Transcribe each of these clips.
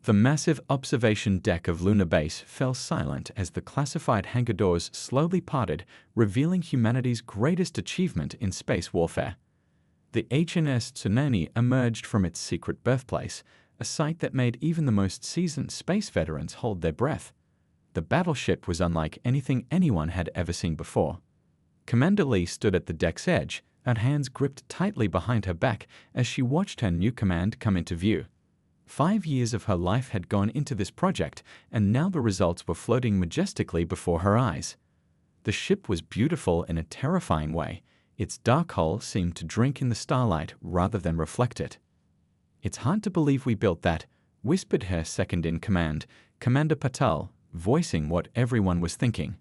The massive observation deck of Lunar Base fell silent as the classified hangar doors slowly parted, revealing humanity's greatest achievement in space warfare. The HMS Tsunami emerged from its secret birthplace, a sight that made even the most seasoned space veterans hold their breath. The battleship was unlike anything anyone had ever seen before. Commander Lee stood at the deck's edge, her hands gripped tightly behind her back as she watched her new command come into view. 5 years of her life had gone into this project, and now the results were floating majestically before her eyes. The ship was beautiful in a terrifying way. Its dark hull seemed to drink in the starlight rather than reflect it. "It's hard to believe we built that," whispered her second-in-command, Commander Patel, voicing what everyone was thinking.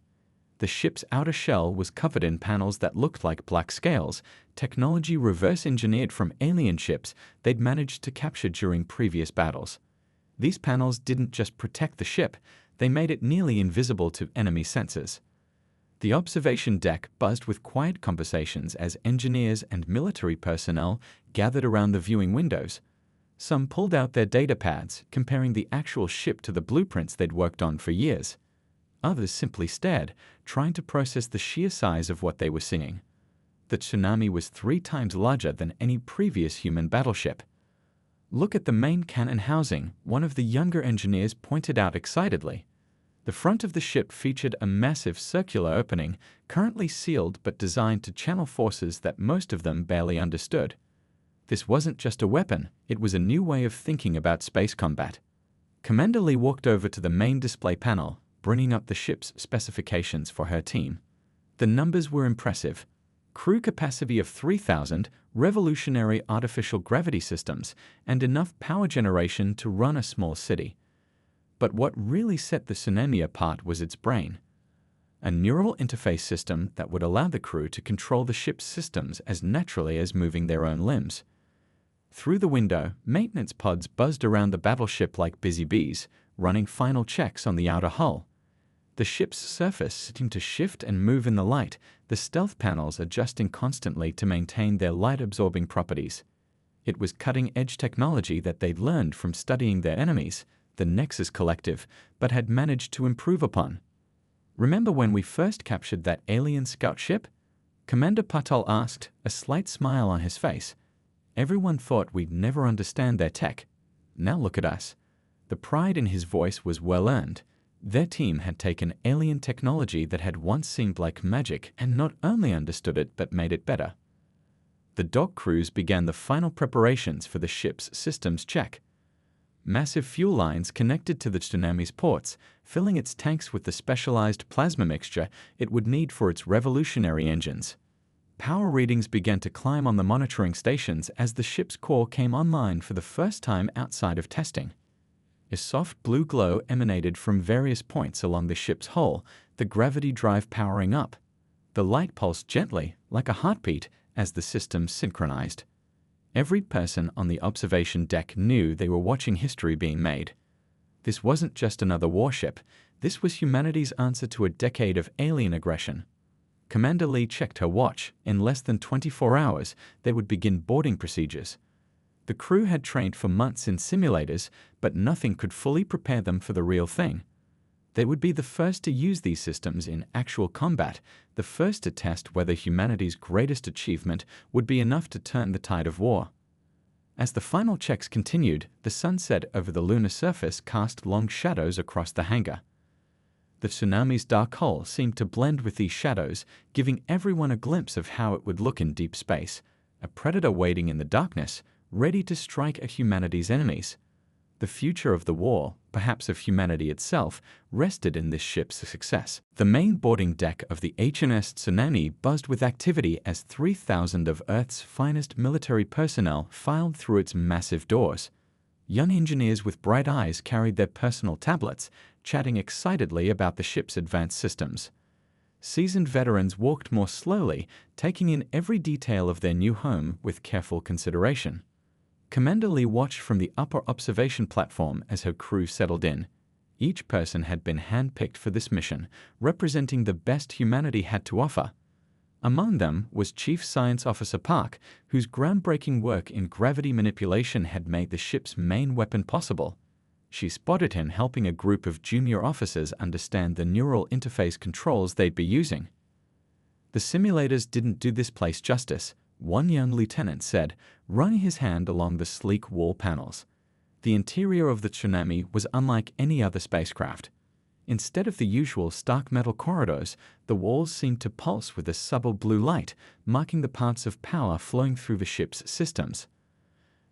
The ship's outer shell was covered in panels that looked like black scales, technology reverse-engineered from alien ships they'd managed to capture during previous battles. These panels didn't just protect the ship, they made it nearly invisible to enemy sensors. The observation deck buzzed with quiet conversations as engineers and military personnel gathered around the viewing windows. Some pulled out their data pads, comparing the actual ship to the blueprints they'd worked on for years. Others simply stared, trying to process the sheer size of what they were seeing. The Tsunami was 3 times larger than any previous human battleship. "Look at the main cannon housing," one of the younger engineers pointed out excitedly. The front of the ship featured a massive circular opening, currently sealed but designed to channel forces that most of them barely understood. This wasn't just a weapon, it was a new way of thinking about space combat. Commander Lee walked over to the main display panel, bringing up the ship's specifications for her team. The numbers were impressive. Crew capacity of 3,000, revolutionary artificial gravity systems, and enough power generation to run a small city. But what really set the Tsunami apart was its brain. A neural interface system that would allow the crew to control the ship's systems as naturally as moving their own limbs. Through the window, maintenance pods buzzed around the battleship like busy bees, running final checks on the outer hull. The ship's surface seemed to shift and move in the light, the stealth panels adjusting constantly to maintain their light-absorbing properties. It was cutting-edge technology that they'd learned from studying their enemies, the Nexus Collective, but had managed to improve upon. "Remember when we first captured that alien scout ship?" Commander Patel asked, a slight smile on his face. "Everyone thought we'd never understand their tech. Now look at us." The pride in his voice was well-earned. Their team had taken alien technology that had once seemed like magic and not only understood it but made it better. The dock crews began the final preparations for the ship's systems check. Massive fuel lines connected to the Tsunami's ports, filling its tanks with the specialized plasma mixture it would need for its revolutionary engines. Power readings began to climb on the monitoring stations as the ship's core came online for the first time outside of testing. A soft blue glow emanated from various points along the ship's hull, the gravity drive powering up. The light pulsed gently, like a heartbeat, as the system synchronized. Every person on the observation deck knew they were watching history being made. This wasn't just another warship, this was humanity's answer to a decade of alien aggression. Commander Lee checked her watch. In less than 24 hours, they would begin boarding procedures. The crew had trained for months in simulators, but nothing could fully prepare them for the real thing. They would be the first to use these systems in actual combat, the first to test whether humanity's greatest achievement would be enough to turn the tide of war. As the final checks continued, the sunset over the lunar surface cast long shadows across the hangar. The Tsunami's dark hull seemed to blend with these shadows, giving everyone a glimpse of how it would look in deep space, a predator waiting in the darkness, ready to strike at humanity's enemies. The future of the war, perhaps of humanity itself, rested in this ship's success. The main boarding deck of the HMS Tsunami buzzed with activity as 3,000 of Earth's finest military personnel filed through its massive doors. Young engineers with bright eyes carried their personal tablets, chatting excitedly about the ship's advanced systems. Seasoned veterans walked more slowly, taking in every detail of their new home with careful consideration. Commander Lee watched from the upper observation platform as her crew settled in. Each person had been handpicked for this mission, representing the best humanity had to offer. Among them was Chief Science Officer Park, whose groundbreaking work in gravity manipulation had made the ship's main weapon possible. she spotted him helping a group of junior officers understand the neural interface controls they'd be using. "The simulators didn't do this place justice," one young lieutenant said, running his hand along the sleek wall panels. The interior of the Tsunami was unlike any other spacecraft. Instead of the usual stark metal corridors, the walls seemed to pulse with a subtle blue light, marking the paths of power flowing through the ship's systems.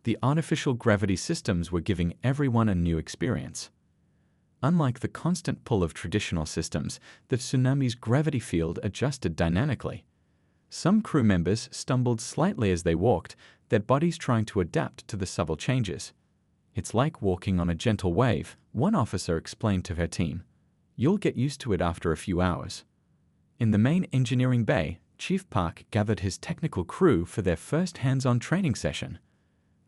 The artificial gravity systems were giving everyone a new experience. Unlike the constant pull of traditional systems, the Tsunami's gravity field adjusted dynamically. Some crew members stumbled slightly as they walked, their bodies trying to adapt to the subtle changes. "It's like walking on a gentle wave," one officer explained to her team. "You'll get used to it after a few hours." In the main engineering bay, Chief Park gathered his technical crew for their first hands-on training session.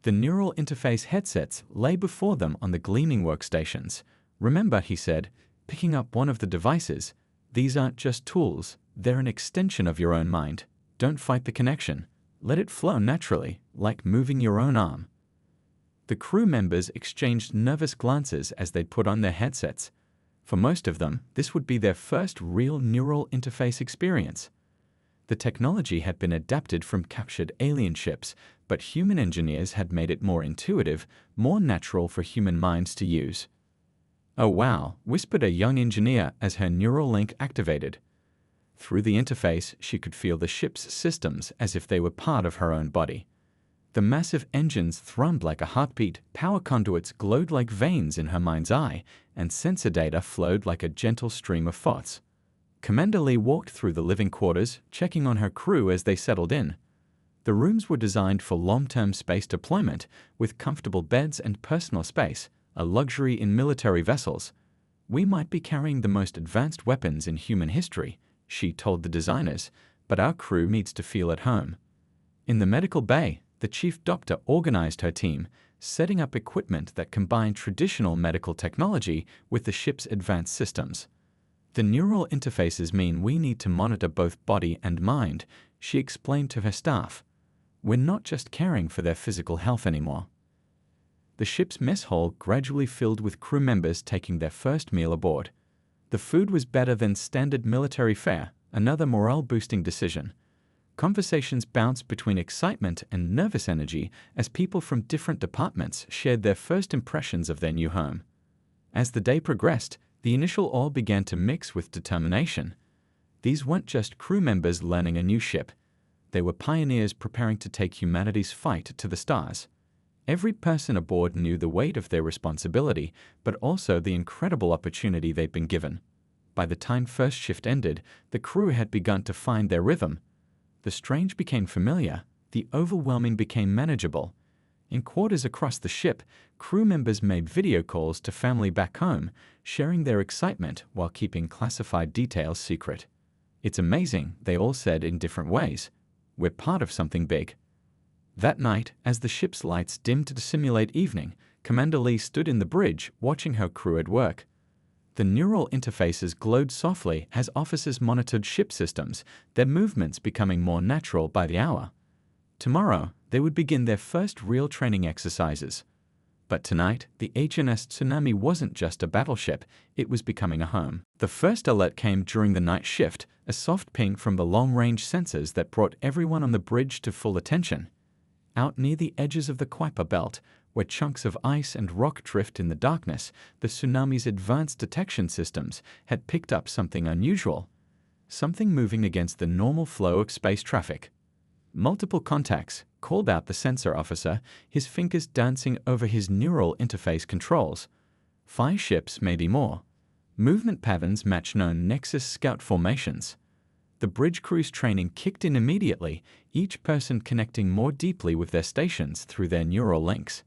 The neural interface headsets lay before them on the gleaming workstations. "Remember," he said, picking up one of the devices, "these aren't just tools, they're an extension of your own mind. Don't fight the connection. Let it flow naturally, like moving your own arm." The crew members exchanged nervous glances as they put on their headsets. For most of them, this would be their first real neural interface experience. The technology had been adapted from captured alien ships, but human engineers had made it more intuitive, more natural for human minds to use. "Oh wow," whispered a young engineer as her neural link activated. Through the interface, she could feel the ship's systems as if they were part of her own body. The massive engines thrummed like a heartbeat, power conduits glowed like veins in her mind's eye, and sensor data flowed like a gentle stream of thoughts. Commander Lee walked through the living quarters, checking on her crew as they settled in. The rooms were designed for long-term space deployment, with comfortable beds and personal space, a luxury in military vessels. "We might be carrying the most advanced weapons in human history," she told the designers, "but our crew needs to feel at home." In the medical bay, the chief doctor organized her team, setting up equipment that combined traditional medical technology with the ship's advanced systems. "The neural interfaces mean we need to monitor both body and mind," she explained to her staff. "We're not just caring for their physical health anymore." The ship's mess hall gradually filled with crew members taking their first meal aboard. The food was better than standard military fare, another morale-boosting decision. Conversations bounced between excitement and nervous energy as people from different departments shared their first impressions of their new home. As the day progressed, the initial awe began to mix with determination. These weren't just crew members learning a new ship. They were pioneers preparing to take humanity's fight to the stars. Every person aboard knew the weight of their responsibility, but also the incredible opportunity they'd been given. By the time first shift ended, the crew had begun to find their rhythm. The strange became familiar, the overwhelming became manageable. In quarters across the ship, crew members made video calls to family back home, sharing their excitement while keeping classified details secret. "It's amazing," they all said in different ways. "We're part of something big." That night, as the ship's lights dimmed to simulate evening, Commander Lee stood in the bridge watching her crew at work. The neural interfaces glowed softly as officers monitored ship systems, their movements becoming more natural by the hour. Tomorrow, they would begin their first real training exercises. But tonight, the HMS Tsunami wasn't just a battleship, it was becoming a home. The first alert came during the night shift, a soft ping from the long-range sensors that brought everyone on the bridge to full attention. Out near the edges of the Kuiper Belt, where chunks of ice and rock drift in the darkness, the tsunami's advanced detection systems had picked up something unusual, something moving against the normal flow of space traffic. "Multiple contacts," called out the sensor officer, his fingers dancing over his neural interface controls. "5 ships, maybe more. Movement patterns match known Nexus scout formations." The bridge crew's training kicked in immediately, each person connecting more deeply with their stations through their neural links.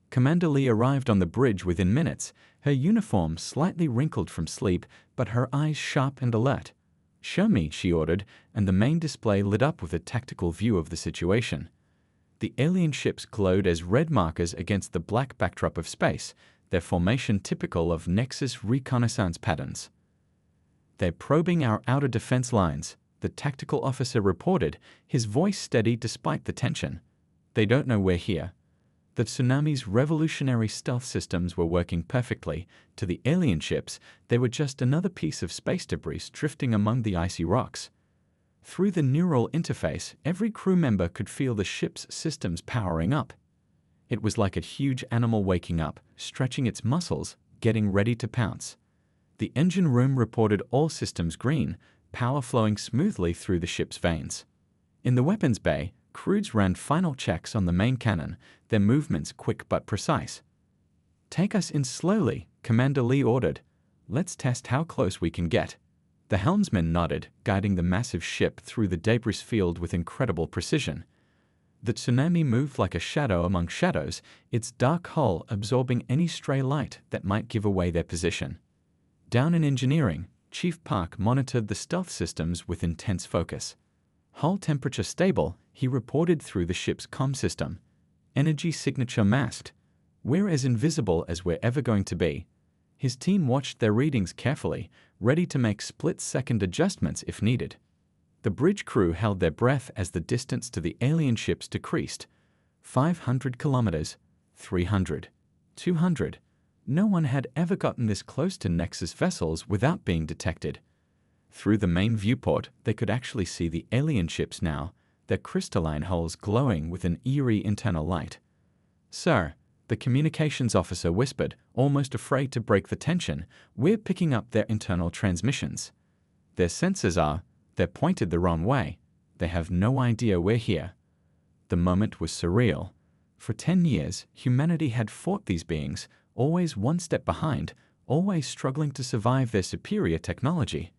Commander Lee arrived on the bridge within minutes, her uniform slightly wrinkled from sleep, but her eyes sharp and alert. "Show me," she ordered, and the main display lit up with a tactical view of the situation. The alien ships glowed as red markers against the black backdrop of space, their formation typical of Nexus reconnaissance patterns. "They're probing our outer defense lines," the tactical officer reported, his voice steady despite the tension. "They don't know we're here." The Tsunami's revolutionary stealth systems were working perfectly. To the alien ships, they were just another piece of space debris drifting among the icy rocks. Through the neural interface, every crew member could feel the ship's systems powering up. It was like a huge animal waking up, stretching its muscles, getting ready to pounce. The engine room reported all systems green, power flowing smoothly through the ship's veins. In the weapons bay, crews ran final checks on the main cannon, their movements quick but precise. "Take us in slowly," Commander Lee ordered. "Let's test how close we can get." The helmsman nodded, guiding the massive ship through the debris field with incredible precision. The Tsunami moved like a shadow among shadows, its dark hull absorbing any stray light that might give away their position. Down in engineering, Chief Park monitored the stealth systems with intense focus. "Hull temperature stable," he reported through the ship's comm system. "Energy signature masked. We're as invisible as we're ever going to be." His team watched their readings carefully, ready to make split-second adjustments if needed. The bridge crew held their breath as the distance to the alien ships decreased. 500 kilometers, 300, 200. No one had ever gotten this close to Nexus vessels without being detected. Through the main viewport, they could actually see the alien ships now, their crystalline hulls glowing with an eerie internal light. "Sir," the communications officer whispered, almost afraid to break the tension, "we're picking up their internal transmissions. Their sensors are, they're pointed the wrong way. They have no idea we're here." The moment was surreal. For 10 years, humanity had fought these beings, always one step behind, always struggling to survive their superior technology.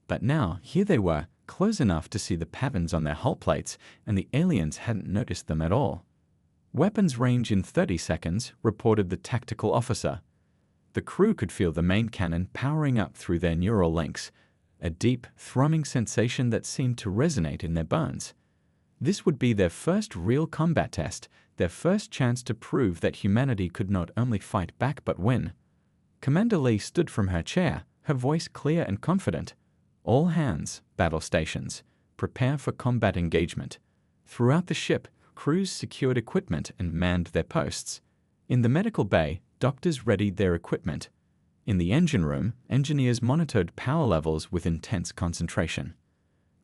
But now, here they were, close enough to see the patterns on their hull plates, and the aliens hadn't noticed them at all. "Weapons range in 30 seconds, reported the tactical officer. The crew could feel the main cannon powering up through their neural links, a deep, thrumming sensation that seemed to resonate in their bones. This would be their first real combat test, their first chance to prove that humanity could not only fight back but win. Commander Lee stood from her chair, her voice clear and confident. "All hands, battle stations, prepare for combat engagement." Throughout the ship, crews secured equipment and manned their posts. In the medical bay, doctors readied their equipment. In the engine room, engineers monitored power levels with intense concentration.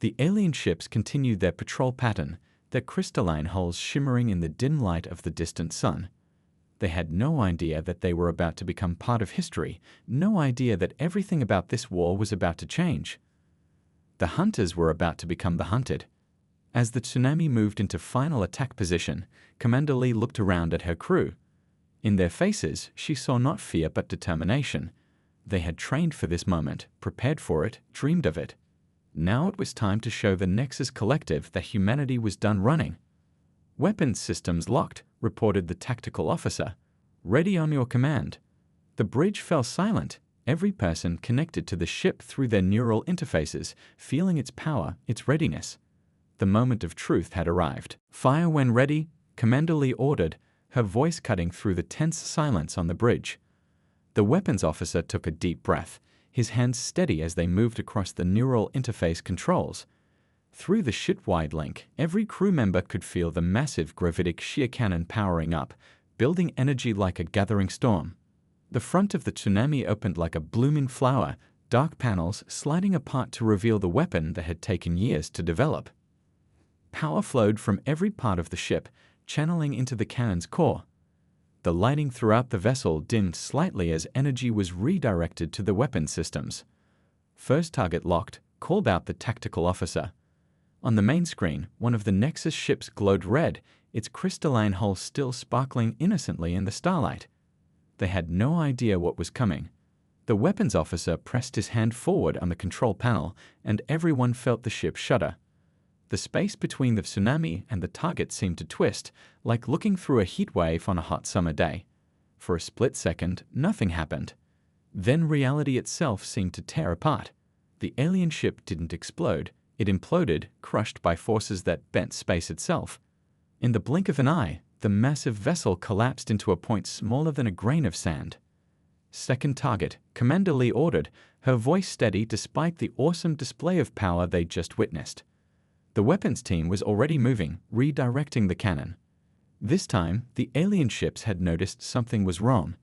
The alien ships continued their patrol pattern, their crystalline hulls shimmering in the dim light of the distant sun. They had no idea that they were about to become part of history, no idea that everything about this war was about to change. The hunters were about to become the hunted. As the Tsunami moved into final attack position, Commander Lee looked around at her crew. In their faces, she saw not fear but determination. They had trained for this moment, prepared for it, dreamed of it. Now it was time to show the Nexus Collective that humanity was done running. "Weapons systems locked," reported the tactical officer. "Ready on your command." The bridge fell silent, every person connected to the ship through their neural interfaces, feeling its power, its readiness. The moment of truth had arrived. "Fire when ready," Commander Lee ordered, her voice cutting through the tense silence on the bridge. The weapons officer took a deep breath, his hands steady as they moved across the neural interface controls. Through the shipwide link, every crew member could feel the massive gravitic shear cannon powering up, building energy like a gathering storm. The front of the Tsunami opened like a blooming flower, dark panels sliding apart to reveal the weapon that had taken years to develop. Power flowed from every part of the ship, channeling into the cannon's core. The lighting throughout the vessel dimmed slightly as energy was redirected to the weapon systems. "First target locked," called out the tactical officer. On the main screen, one of the Nexus ships glowed red, its crystalline hull still sparkling innocently in the starlight. They had no idea what was coming. The weapons officer pressed his hand forward on the control panel, and everyone felt the ship shudder. The space between the Tsunami and the target seemed to twist, like looking through a heat wave on a hot summer day. For a split second, nothing happened. Then reality itself seemed to tear apart. The alien ship didn't explode. It imploded, crushed by forces that bent space itself. In the blink of an eye, the massive vessel collapsed into a point smaller than a grain of sand. "Second target," Commander Lee ordered, her voice steady despite the awesome display of power they'd just witnessed. The weapons team was already moving, redirecting the cannon. This time, the alien ships had noticed something was wrong.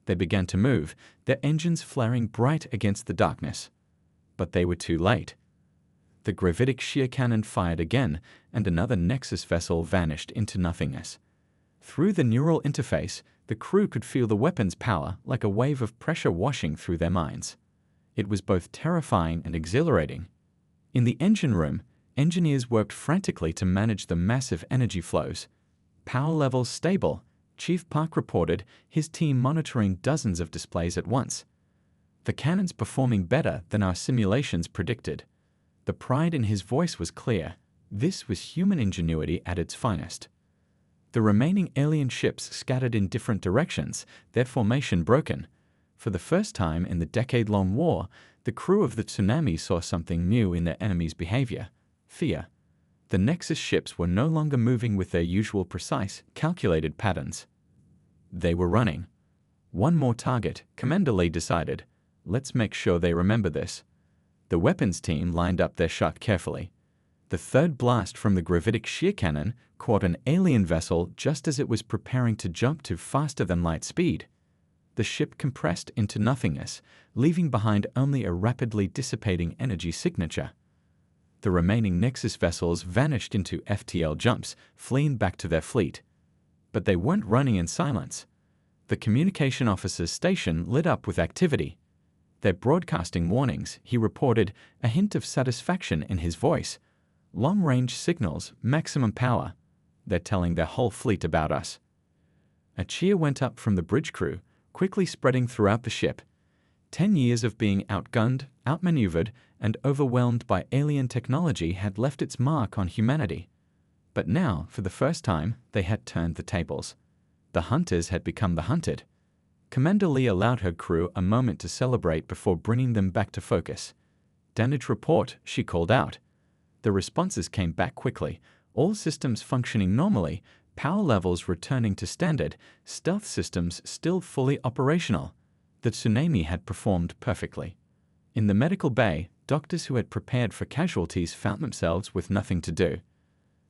They began to move, their engines flaring bright against the darkness. But they were too late. The gravitic shear cannon fired again, and another Nexus vessel vanished into nothingness. Through the neural interface, the crew could feel the weapon's power like a wave of pressure washing through their minds. It was both terrifying and exhilarating. In the engine room, engineers worked frantically to manage the massive energy flows. Power levels stable, Chief Park reported, his team monitoring dozens of displays at once. The cannon's performing better than our simulations predicted. The pride in his voice was clear. This was human ingenuity at its finest. The remaining alien ships scattered in different directions, their formation broken. For the first time in the decade-long war, the crew of the Tsunami saw something new in their enemy's behavior: fear. The Nexus ships were no longer moving with their usual precise, calculated patterns. They were running. One more target, Commander Lee decided. Let's make sure they remember this. The weapons team lined up their shot carefully. The third blast from the gravitic shear cannon caught an alien vessel just as it was preparing to jump to faster-than-light speed. The ship compressed into nothingness, leaving behind only a rapidly dissipating energy signature. The remaining Nexus vessels vanished into FTL jumps, fleeing back to their fleet. But they weren't running in silence. The communication officer's station lit up with activity. They're broadcasting warnings, he reported, a hint of satisfaction in his voice. Long-range signals, maximum power. They're telling their whole fleet about us. A cheer went up from the bridge crew, quickly spreading throughout the ship. 10 years of being outgunned, outmaneuvered, and overwhelmed by alien technology had left its mark on humanity. But now, for the first time, they had turned the tables. The hunters had become the hunted. Commander Lee allowed her crew a moment to celebrate before bringing them back to focus. "Damage report," she called out. The responses came back quickly, all systems functioning normally, power levels returning to standard, stealth systems still fully operational. The Tsunami had performed perfectly. In the medical bay, doctors who had prepared for casualties found themselves with nothing to do.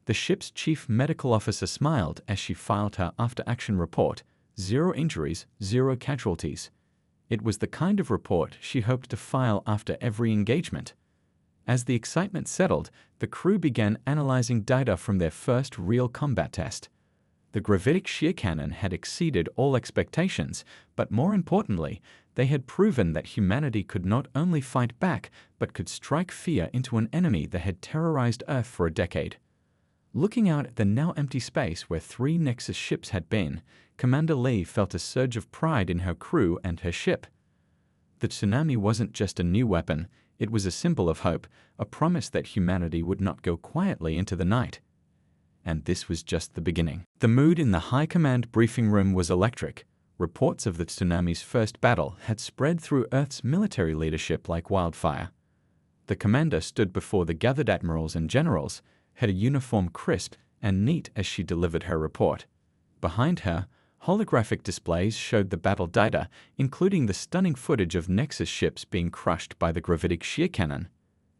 The ship's chief medical officer smiled as she filed her after-action report. 0 injuries, 0 casualties. It was the kind of report she hoped to file after every engagement. As the excitement settled, the crew began analyzing data from their first real combat test. The gravitic shear cannon had exceeded all expectations, but more importantly, they had proven that humanity could not only fight back, but could strike fear into an enemy that had terrorized Earth for a decade. Looking out at the now empty space where 3 Nexus ships had been, Commander Lee felt a surge of pride in her crew and her ship. The Tsunami wasn't just a new weapon, it was a symbol of hope, a promise that humanity would not go quietly into the night. And this was just the beginning. The mood in the High Command briefing room was electric. Reports of the Tsunami's first battle had spread through Earth's military leadership like wildfire. The commander stood before the gathered admirals and generals, her uniform crisp and neat as she delivered her report. Behind her, holographic displays showed the battle data, including the stunning footage of Nexus ships being crushed by the gravitic shear cannon.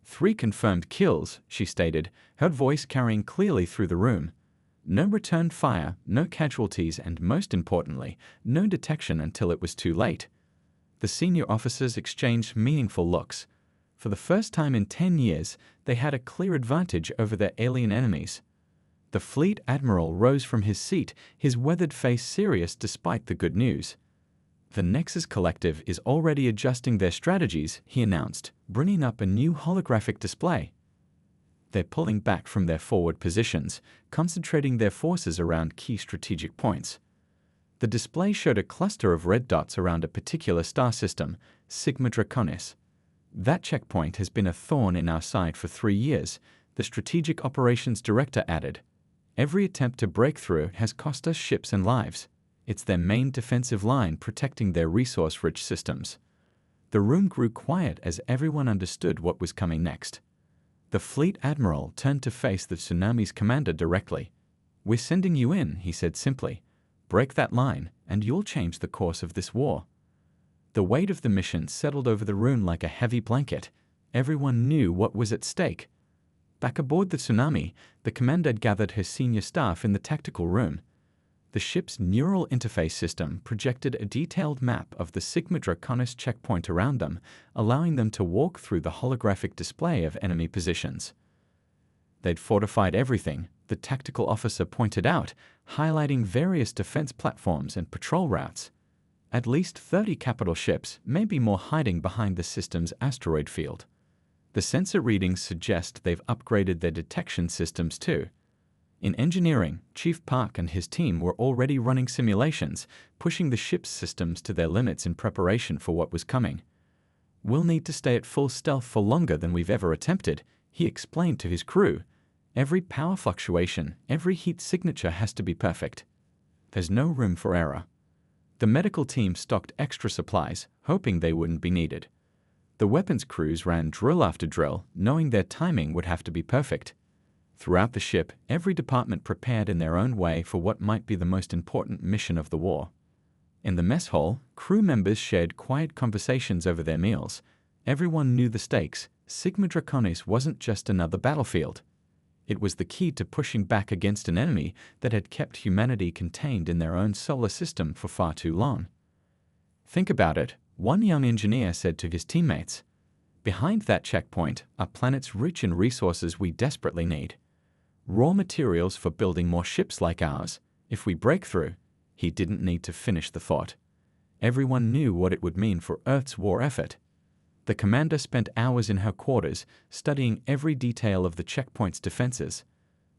3 confirmed kills, she stated, her voice carrying clearly through the room. No return fire, no casualties, and most importantly, no detection until it was too late. The senior officers exchanged meaningful looks. For the first time in 10 years, they had a clear advantage over their alien enemies. The fleet admiral rose from his seat, his weathered face serious despite the good news. "The Nexus Collective is already adjusting their strategies," he announced, bringing up a new holographic display. They're pulling back from their forward positions, concentrating their forces around key strategic points. The display showed a cluster of red dots around a particular star system, Sigma Draconis. "That checkpoint has been a thorn in our side for 3 years," the Strategic Operations Director added. "Every attempt to break through has cost us ships and lives. It's their main defensive line protecting their resource-rich systems." The room grew quiet as everyone understood what was coming next. The fleet admiral turned to face the Tsunami's commander directly. "We're sending you in," he said simply. "Break that line, and you'll change the course of this war." The weight of the mission settled over the room like a heavy blanket. Everyone knew what was at stake. Back aboard the Tsunami, the commander gathered her senior staff in the tactical room. The ship's neural interface system projected a detailed map of the Sigma Draconis checkpoint around them, allowing them to walk through the holographic display of enemy positions. They'd fortified everything, the tactical officer pointed out, highlighting various defense platforms and patrol routes. At least 30 capital ships, maybe more, hiding behind the system's asteroid field. The sensor readings suggest they've upgraded their detection systems too. In engineering, Chief Park and his team were already running simulations, pushing the ship's systems to their limits in preparation for what was coming. "We'll need to stay at full stealth for longer than we've ever attempted," he explained to his crew. "Every power fluctuation, every heat signature has to be perfect. There's no room for error." The medical team stocked extra supplies, hoping they wouldn't be needed. The weapons crews ran drill after drill, knowing their timing would have to be perfect. Throughout the ship, every department prepared in their own way for what might be the most important mission of the war. In the mess hall, crew members shared quiet conversations over their meals. Everyone knew the stakes. Sigma Draconis wasn't just another battlefield. It was the key to pushing back against an enemy that had kept humanity contained in their own solar system for far too long. "Think about it," one young engineer said to his teammates. "Behind that checkpoint are planets rich in resources we desperately need. Raw materials for building more ships like ours. If we break through," he didn't need to finish the thought. Everyone knew what it would mean for Earth's war effort. The commander spent hours in her quarters, studying every detail of the checkpoint's defenses.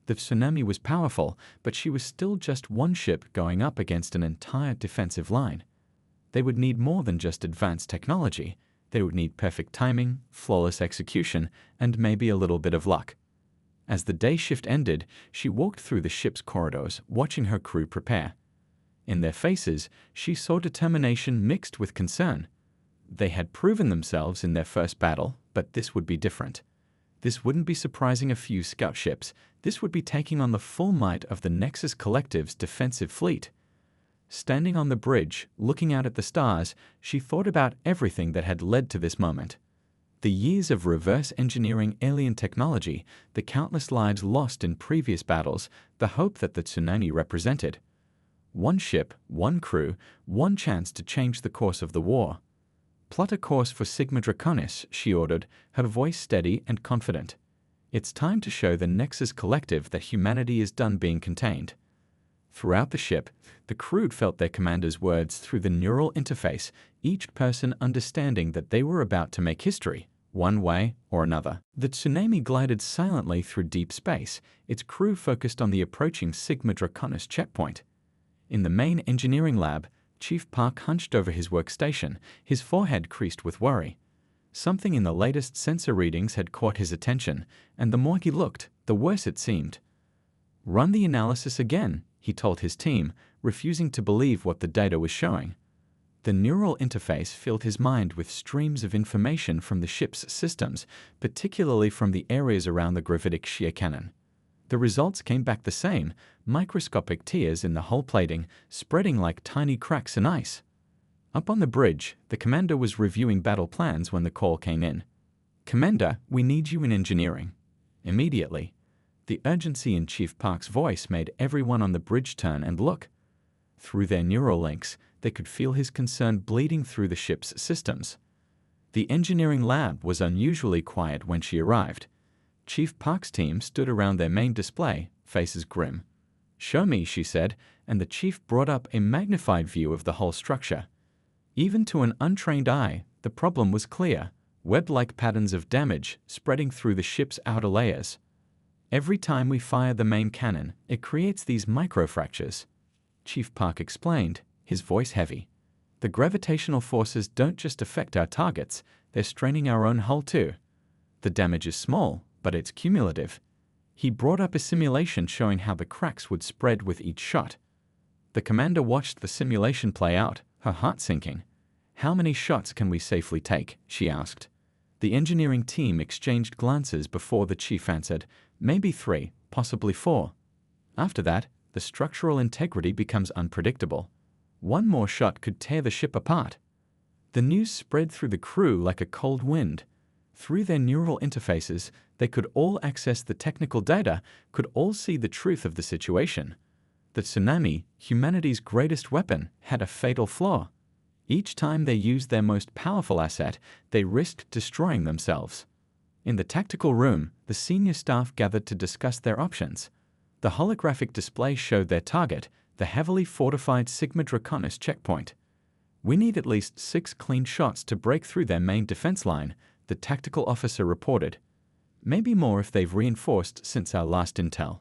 The tsunami was powerful, but she was still just one ship going up against an entire defensive line. They would need more than just advanced technology. They would need perfect timing, flawless execution, and maybe a little bit of luck. As the day shift ended, she walked through the ship's corridors, watching her crew prepare. In their faces, she saw determination mixed with concern. They had proven themselves in their first battle, but this would be different. This wouldn't be surprising a few scout ships. This would be taking on the full might of the Nexus Collective's defensive fleet. Standing on the bridge, looking out at the stars, she thought about everything that had led to this moment. The years of reverse engineering alien technology, the countless lives lost in previous battles, the hope that the tsunami represented. One ship, one crew, one chance to change the course of the war. "Plot a course for Sigma Draconis," she ordered, her voice steady and confident. "It's time to show the Nexus Collective that humanity is done being contained." Throughout the ship, the crew felt their commander's words through the neural interface, each person understanding that they were about to make history, one way or another. The tsunami glided silently through deep space, its crew focused on the approaching Sigma Draconis checkpoint. In the main engineering lab, Chief Park hunched over his workstation, his forehead creased with worry. Something in the latest sensor readings had caught his attention, and the more he looked, the worse it seemed. "Run the analysis again," he told his team, refusing to believe what the data was showing. The neural interface filled his mind with streams of information from the ship's systems, particularly from the areas around the gravitic shear cannon. The results came back the same, microscopic tears in the hull plating, spreading like tiny cracks in ice. Up on the bridge, the commander was reviewing battle plans when the call came in. "Commander, we need you in engineering." Immediately. The urgency in Chief Park's voice made everyone on the bridge turn and look. Through their neural links, they could feel his concern bleeding through the ship's systems. The engineering lab was unusually quiet when she arrived. Chief Park's team stood around their main display, faces grim. "Show me," she said, and the chief brought up a magnified view of the whole structure. Even to an untrained eye, the problem was clear, web-like patterns of damage spreading through the ship's outer layers. "Every time we fire the main cannon, it creates these microfractures," Chief Park explained, his voice heavy. "The gravitational forces don't just affect our targets, they're straining our own hull too. The damage is small, but it's cumulative." He brought up a simulation showing how the cracks would spread with each shot. The commander watched the simulation play out, her heart sinking. "How many shots can we safely take?" she asked. The engineering team exchanged glances before the chief answered, "Maybe 3, possibly 4. After that, the structural integrity becomes unpredictable. One more shot could tear the ship apart." The news spread through the crew like a cold wind. Through their neural interfaces, they could all access the technical data, could all see the truth of the situation. The tsunami, humanity's greatest weapon, had a fatal flaw. Each time they used their most powerful asset, they risked destroying themselves. In the tactical room, the senior staff gathered to discuss their options. The holographic display showed their target, the heavily fortified Sigma Draconis checkpoint. "We need at least 6 clean shots to break through their main defense line," the tactical officer reported. "Maybe more if they've reinforced since our last intel."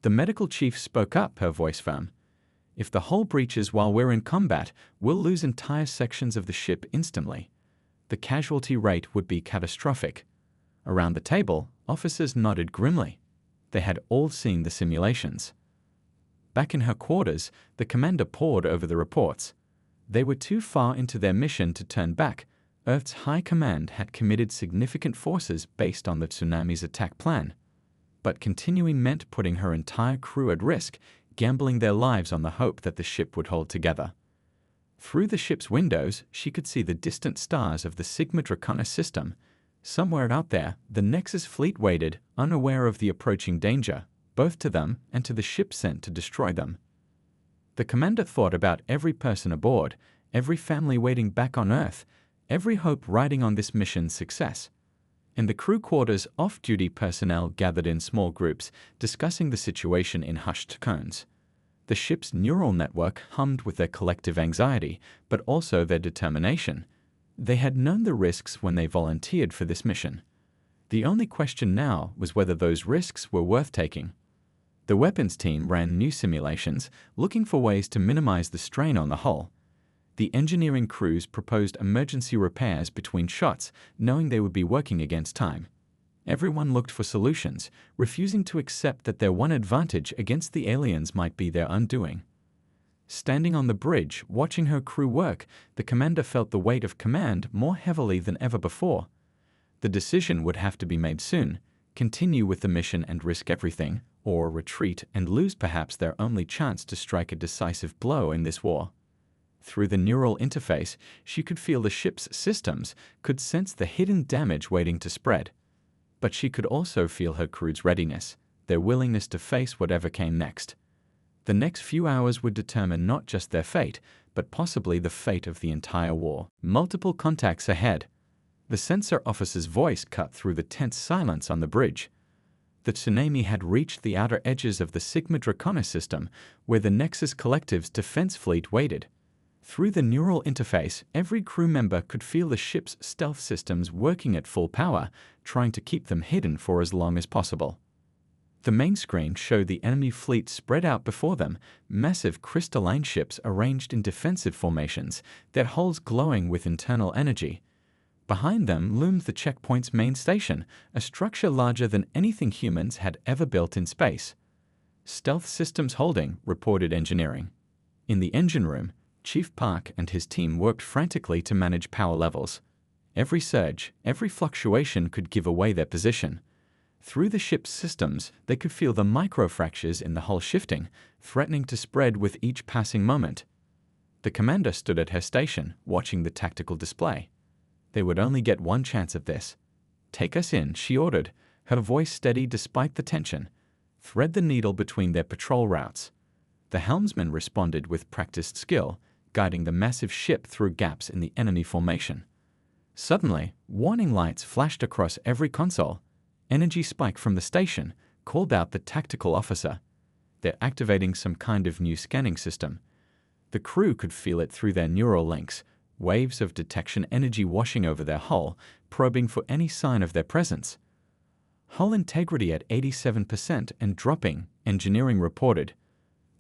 The medical chief spoke up, her voice firm. "If the hull breaches while we're in combat, we'll lose entire sections of the ship instantly. The casualty rate would be catastrophic." Around the table, officers nodded grimly. They had all seen the simulations. Back in her quarters, the commander pored over the reports. They were too far into their mission to turn back. Earth's high command had committed significant forces based on the tsunami's attack plan. But continuing meant putting her entire crew at risk, gambling their lives on the hope that the ship would hold together. Through the ship's windows, she could see the distant stars of the Sigma Draconis system. Somewhere out there, the Nexus fleet waited, unaware of the approaching danger, both to them and to the ship sent to destroy them. The commander thought about every person aboard, every family waiting back on Earth, every hope riding on this mission's success. In the crew quarters, off-duty personnel gathered in small groups, discussing the situation in hushed tones. The ship's neural network hummed with their collective anxiety, but also their determination. They had known the risks when they volunteered for this mission. The only question now was whether those risks were worth taking. The weapons team ran new simulations, looking for ways to minimize the strain on the hull. The engineering crews proposed emergency repairs between shots, knowing they would be working against time. Everyone looked for solutions, refusing to accept that their one advantage against the aliens might be their undoing. Standing on the bridge, watching her crew work, the commander felt the weight of command more heavily than ever before. The decision would have to be made soon: continue with the mission and risk everything, or retreat and lose perhaps their only chance to strike a decisive blow in this war. Through the neural interface, she could feel the ship's systems, could sense the hidden damage waiting to spread. But she could also feel her crew's readiness, their willingness to face whatever came next. The next few hours would determine not just their fate, but possibly the fate of the entire war. Multiple contacts ahead. The sensor officer's voice cut through the tense silence on the bridge. The tsunami had reached the outer edges of the Sigma Draconis system, where the Nexus Collective's defense fleet waited. Through the neural interface, every crew member could feel the ship's stealth systems working at full power, trying to keep them hidden for as long as possible. The main screen showed the enemy fleet spread out before them, massive crystalline ships arranged in defensive formations, their hulls glowing with internal energy. Behind them loomed the checkpoint's main station, a structure larger than anything humans had ever built in space. "Stealth systems holding," reported engineering. In the engine room, Chief Park and his team worked frantically to manage power levels. Every surge, every fluctuation could give away their position. Through the ship's systems, they could feel the microfractures in the hull shifting, threatening to spread with each passing moment. The commander stood at her station, watching the tactical display. They would only get one chance at this. "Take us in," she ordered, her voice steady despite the tension. "Thread the needle between their patrol routes." The helmsman responded with practiced skill, guiding the massive ship through gaps in the enemy formation. Suddenly, warning lights flashed across every console. Energy spike from the station called out the tactical officer. They're activating some kind of new scanning system. The crew could feel it through their neural links, waves of detection energy washing over their hull, probing for any sign of their presence. "Hull integrity at 87% and dropping," engineering reported.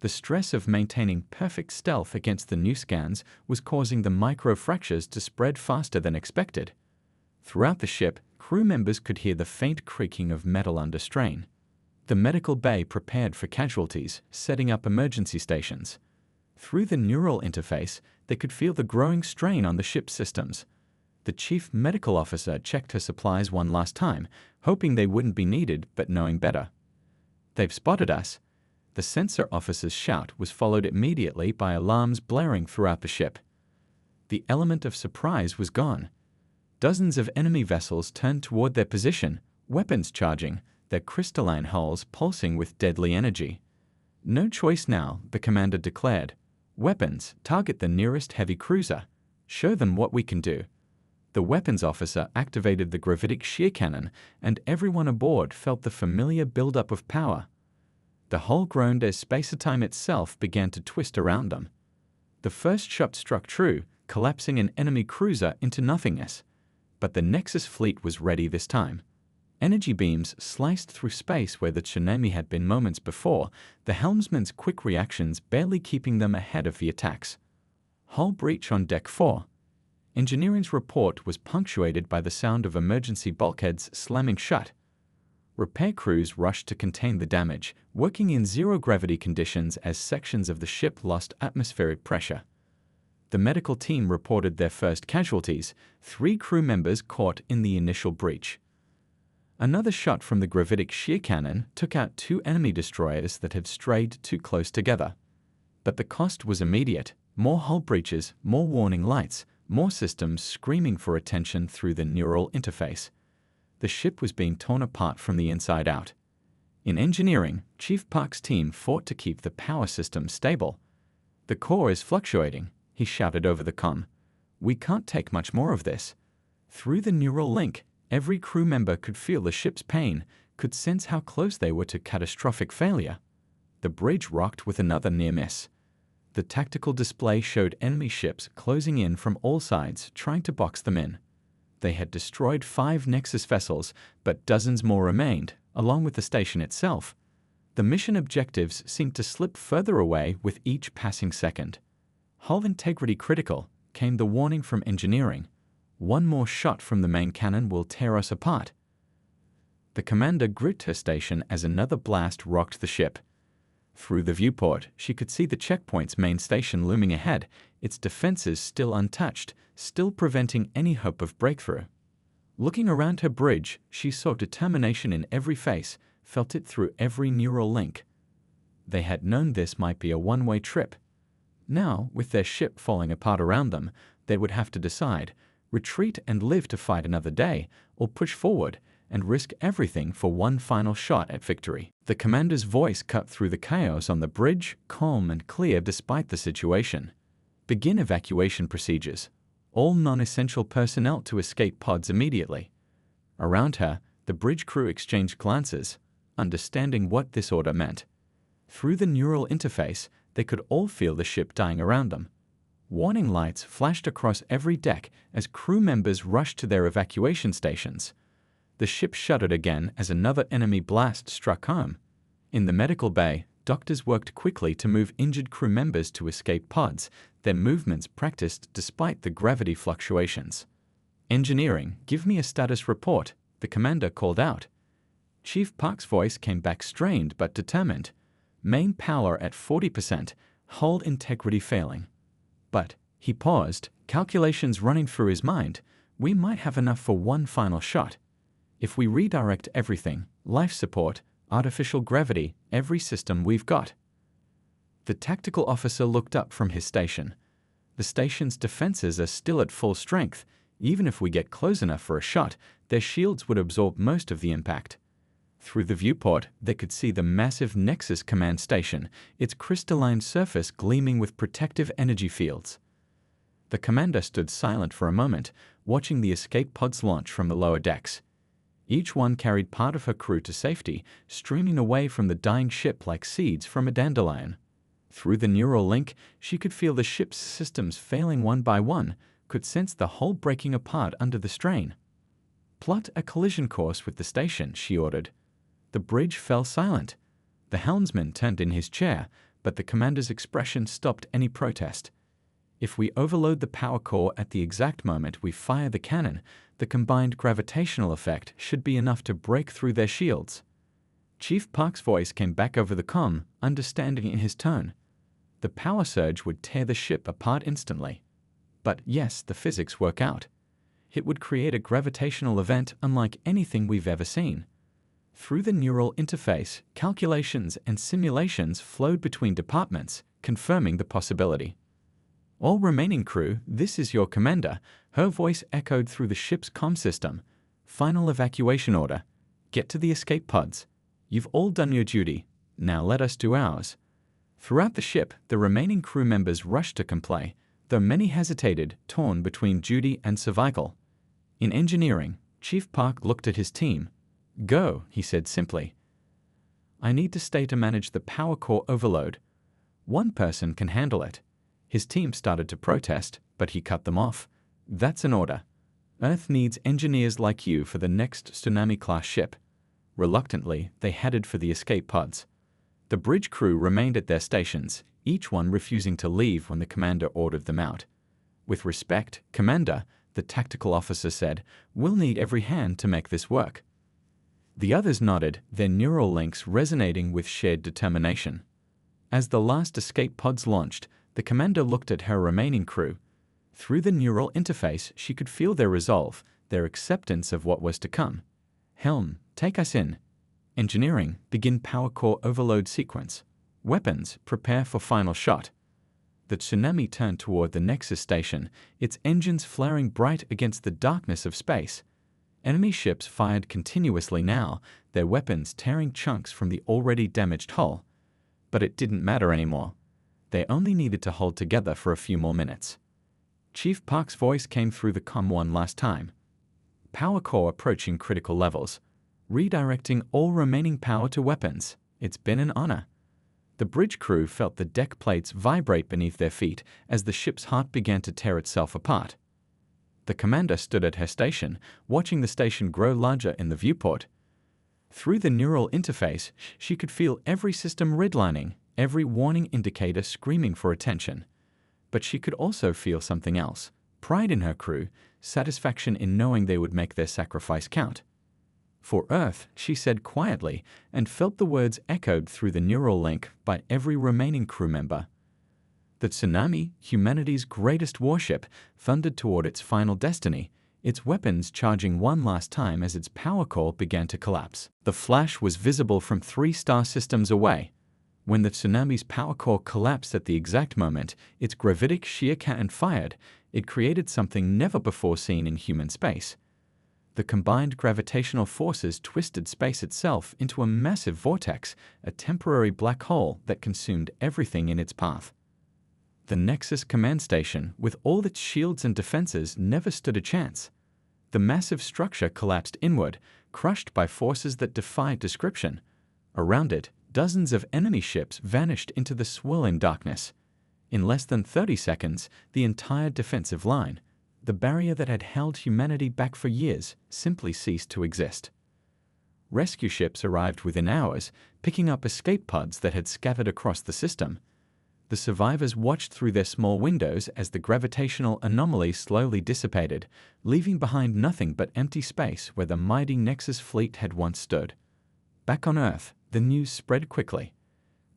The stress of maintaining perfect stealth against the new scans was causing the microfractures to spread faster than expected. Throughout the ship, crew members could hear the faint creaking of metal under strain. The medical bay prepared for casualties, setting up emergency stations. Through the neural interface, they could feel the growing strain on the ship's systems. The chief medical officer checked her supplies one last time, hoping they wouldn't be needed, but knowing better. "They've spotted us." The sensor officer's shout was followed immediately by alarms blaring throughout the ship. The element of surprise was gone. Dozens of enemy vessels turned toward their position, weapons charging, their crystalline hulls pulsing with deadly energy. No choice now, the commander declared. Weapons, target the nearest heavy cruiser. Show them what we can do. The weapons officer activated the gravitic shear cannon, and everyone aboard felt the familiar buildup of power. The hull groaned as space-time itself began to twist around them. The first shot struck true, collapsing an enemy cruiser into nothingness. But the Nexus fleet was ready this time. Energy beams sliced through space where the tsunami had been moments before, the helmsman's quick reactions barely keeping them ahead of the attacks. Hull breach on Deck 4. Engineering's report was punctuated by the sound of emergency bulkheads slamming shut. Repair crews rushed to contain the damage, working in zero-gravity conditions as sections of the ship lost atmospheric pressure. The medical team reported their first casualties, 3 crew members caught in the initial breach. Another shot from the gravitic shear cannon took out 2 enemy destroyers that had strayed too close together. But the cost was immediate: more hull breaches, more warning lights, more systems screaming for attention through the neural interface. The ship was being torn apart from the inside out. In engineering, Chief Park's team fought to keep the power system stable. "The core is fluctuating," he shouted over the comm. "We can't take much more of this." Through the neural link, every crew member could feel the ship's pain, could sense how close they were to catastrophic failure. The bridge rocked with another near miss. The tactical display showed enemy ships closing in from all sides, trying to box them in. They had destroyed 5 Nexus vessels, but dozens more remained, along with the station itself. The mission objectives seemed to slip further away with each passing second. "Hull integrity critical," came the warning from engineering. "One more shot from the main cannon will tear us apart." The commander gripped her station as another blast rocked the ship. Through the viewport, she could see the checkpoint's main station looming ahead, its defenses still untouched, still preventing any hope of breakthrough. Looking around her bridge, she saw determination in every face, felt it through every neural link. They had known this might be a one-way trip. Now, with their ship falling apart around them, they would have to decide: retreat and live to fight another day, or push forward and risk everything for one final shot at victory. The commander's voice cut through the chaos on the bridge, calm and clear despite the situation. "Begin evacuation procedures. All non-essential personnel to escape pods immediately." Around her, the bridge crew exchanged glances, understanding what this order meant. Through the neural interface, they could all feel the ship dying around them. Warning lights flashed across every deck as crew members rushed to their evacuation stations. The ship shuddered again as another enemy blast struck home. In the medical bay, doctors worked quickly to move injured crew members to escape pods, their movements practiced despite the gravity fluctuations. "Engineering, give me a status report," the commander called out. Chief Park's voice came back strained but determined. "Main power at 40%, hull integrity failing." But he paused, calculations running through his mind. "We might have enough for one final shot. If we redirect everything, life support, artificial gravity, every system we've got." The tactical officer looked up from his station. "The station's defenses are still at full strength. Even if we get close enough for a shot, their shields would absorb most of the impact." Through the viewport, they could see the massive Nexus command station, its crystalline surface gleaming with protective energy fields. The commander stood silent for a moment, watching the escape pods launch from the lower decks. Each one carried part of her crew to safety, streaming away from the dying ship like seeds from a dandelion. Through the neural link, she could feel the ship's systems failing one by one, could sense the hull breaking apart under the strain. "Plot a collision course with the station," she ordered. The bridge fell silent. The helmsman turned in his chair, but the commander's expression stopped any protest. "If we overload the power core at the exact moment we fire the cannon, the combined gravitational effect should be enough to break through their shields." Chief Park's voice came back over the comm, understanding in his tone. "The power surge would tear the ship apart instantly. But yes, the physics work out. It would create a gravitational event unlike anything we've ever seen." Through the neural interface, calculations and simulations flowed between departments, confirming the possibility. "All remaining crew, this is your commander." Her voice echoed through the ship's comm system. "Final evacuation order. Get to the escape pods. You've all done your duty. Now let us do ours." Throughout the ship, the remaining crew members rushed to comply, though many hesitated, torn between duty and survival. In engineering, Chief Park looked at his team. "Go," he said simply. "I need to stay to manage the power core overload. One person can handle it." His team started to protest, but he cut them off. "That's an order. Earth needs engineers like you for the next Tsunami-Class ship." Reluctantly, they headed for the escape pods. The bridge crew remained at their stations, each one refusing to leave when the commander ordered them out. "With respect, Commander," the tactical officer said, "we'll need every hand to make this work." The others nodded, their neural links resonating with shared determination. As the last escape pods launched, the commander looked at her remaining crew. Through the neural interface, she could feel their resolve, their acceptance of what was to come. "Helm, take us in. Engineering, begin power core overload sequence. Weapons, prepare for final shot." The Tsunami turned toward the Nexus station, its engines flaring bright against the darkness of space. Enemy ships fired continuously now, their weapons tearing chunks from the already damaged hull. But it didn't matter anymore. They only needed to hold together for a few more minutes. Chief Park's voice came through the comm one last time. "Power core approaching critical levels. Redirecting all remaining power to weapons. It's been an honor." The bridge crew felt the deck plates vibrate beneath their feet as the ship's heart began to tear itself apart. The commander stood at her station, watching the station grow larger in the viewport. Through the neural interface, she could feel every system redlining, every warning indicator screaming for attention. But she could also feel something else: pride in her crew, satisfaction in knowing they would make their sacrifice count. "For Earth," she said quietly, and felt the words echoed through the neural link by every remaining crew member. The Tsunami, humanity's greatest warship, thundered toward its final destiny, its weapons charging one last time as its power core began to collapse. The flash was visible from 3 star systems away. When the Tsunami's power core collapsed at the exact moment its gravitic shear cannon fired, it created something never before seen in human space. The combined gravitational forces twisted space itself into a massive vortex, a temporary black hole that consumed everything in its path. The Nexus command station, with all its shields and defenses, never stood a chance. The massive structure collapsed inward, crushed by forces that defied description. Around it, dozens of enemy ships vanished into the swirling darkness. In less than 30 seconds, the entire defensive line, the barrier that had held humanity back for years, simply ceased to exist. Rescue ships arrived within hours, picking up escape pods that had scattered across the system. The survivors watched through their small windows as the gravitational anomaly slowly dissipated, leaving behind nothing but empty space where the mighty Nexus fleet had once stood. Back on Earth, the news spread quickly.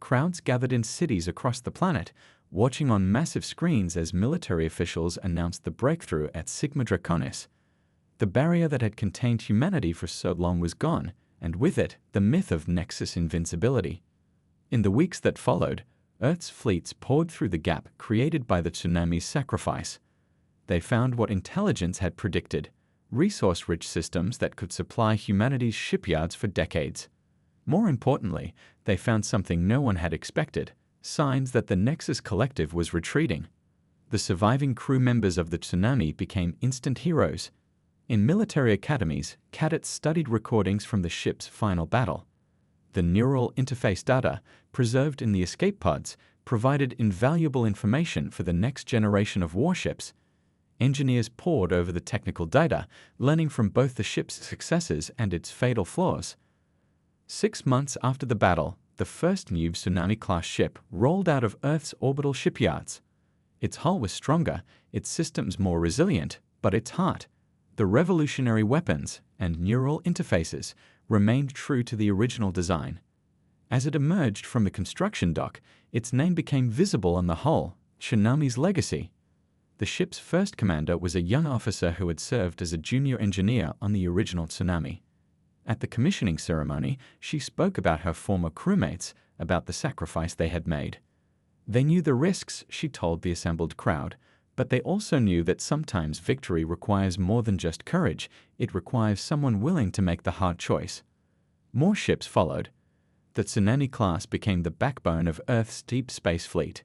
Crowds gathered in cities across the planet, watching on massive screens as military officials announced the breakthrough at Sigma Draconis. The barrier that had contained humanity for so long was gone, and with it, the myth of Nexus invincibility. In the weeks that followed, Earth's fleets poured through the gap created by the Tsunami's sacrifice. They found what intelligence had predicted: resource-rich systems that could supply humanity's shipyards for decades. More importantly, they found something no one had expected: signs that the Nexus Collective was retreating. The surviving crew members of the Tsunami became instant heroes. In military academies, cadets studied recordings from the ship's final battle. The neural interface data, preserved in the escape pods, provided invaluable information for the next generation of warships. Engineers pored over the technical data, learning from both the ship's successes and its fatal flaws. 6 months after the battle, the first new Tsunami-Class ship rolled out of Earth's orbital shipyards. Its hull was stronger, its systems more resilient, but its heart, the revolutionary weapons and neural interfaces, remained true to the original design. As it emerged from the construction dock, its name became visible on the hull: Tsunami's legacy. The ship's first commander was a young officer who had served as a junior engineer on the original Tsunami. At the commissioning ceremony, she spoke about her former crewmates, about the sacrifice they had made. They knew the risks, she told the assembled crowd, but they also knew that sometimes victory requires more than just courage. It requires someone willing to make the hard choice. More ships followed. the Tsunami-Class became the backbone of Earth's deep space fleet.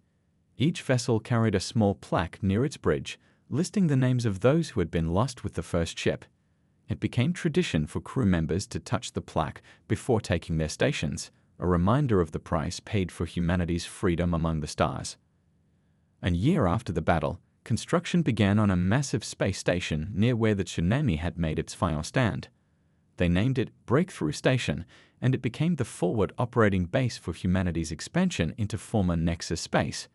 Each vessel carried a small plaque near its bridge, listing the names of those who had been lost with the first ship. It became tradition for crew members to touch the plaque before taking their stations, a reminder of the price paid for humanity's freedom among the stars. A year after the battle, construction began on a massive space station near where the Tsunami had made its final stand. They named it Breakthrough Station, and it became the forward operating base for humanity's expansion into former Nexus space.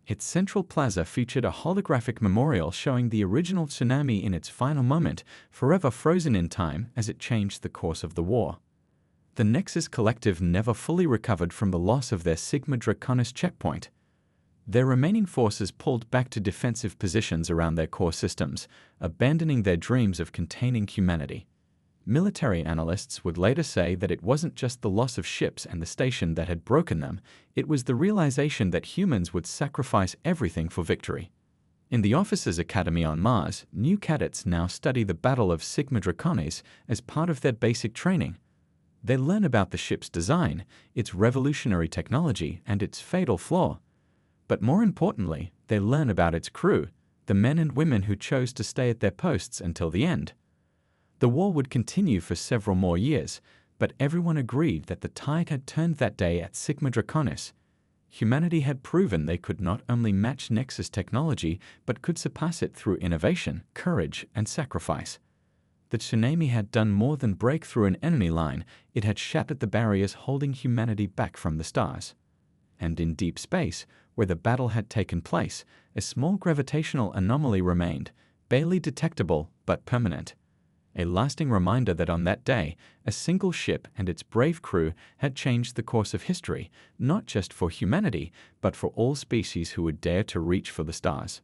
Its central plaza featured a holographic memorial showing the original Tsunami in its final moment, forever frozen in time as it changed the course of the war. The Nexus Collective never fully recovered from the loss of their Sigma Draconis checkpoint. Their remaining forces pulled back to defensive positions around their core systems, abandoning their dreams of containing humanity. Military analysts would later say that it wasn't just the loss of ships and the station that had broken them, it was the realization that humans would sacrifice everything for victory. In the Officers' Academy on Mars, new cadets now study the Battle of Sigma Draconis as part of their basic training. They learn about the ship's design, its revolutionary technology, and its fatal flaw. But more importantly, they learn about its crew, the men and women who chose to stay at their posts until the end. The war would continue for several more years, but everyone agreed that the tide had turned that day at Sigma Draconis. Humanity had proven they could not only match Nexus technology, but could surpass it through innovation, courage, and sacrifice. The Tsunami had done more than break through an enemy line, it had shattered the barriers holding humanity back from the stars. And in deep space, where the battle had taken place, a small gravitational anomaly remained, barely detectable but permanent. A lasting reminder that on that day, a single ship and its brave crew had changed the course of history, not just for humanity, but for all species who would dare to reach for the stars.